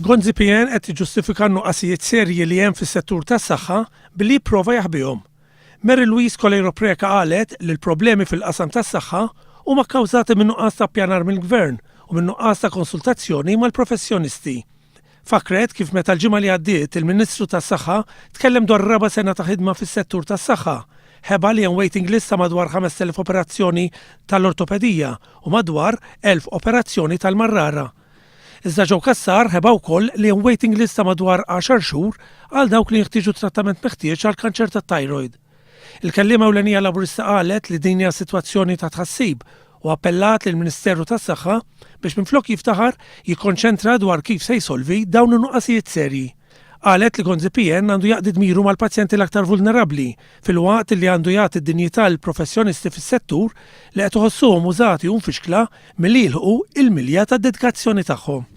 GonziPN qed jiġġustifika n-nuqqasijiet serji li hemm fis-settur tas-saħħa billi jipprova jaħbihom. Marie Louise Coleiro Preca qalet li l-problemi fil-qasam tas-saħħa huma kkawżati minn nuqqas ta' ppjanar mill-gvern u minn nuqqas ta' konsultazzjoni mal-professjonisti. Fakret kif meta l-ġimgħa li għaddiet il-Ministru tas-Saħħa tkellem dwar raba' sena ta' ħidma fis-settur tas-saħħa, ħeba li hemm waiting list ta' madwar 5,000 operazzjoni tal-ortopedija u madwar 1,000 operazzjoni tal-marrara. Iżda ġew kassar ħeba wkoll li hemm waiting list ta' madwar 10 xhur għal dawk li jeħtieġu trattament meħtieġ għall kanċer tat-tyroid. Il-kelliema ewlenija laburista qalet li din hija sitwazzjoni ta' tħassib u appellat lill Ministeru tas-Saħħa biex minflok jiftaħar jikkonċentra dwar kif se jsolvi dawn in-nuqqasijiet serji. Qalet li GonziPN għandu jaqdi dmiru mal-pazjenti l-aktar vulnerabbli fil-waqt li għandu jagħti d-dinjità l-professjonisti fis-settur li qed iħossuhom użati u mfixkla milli jilħqu il-milja tad-dedikazzjoni tagħhom.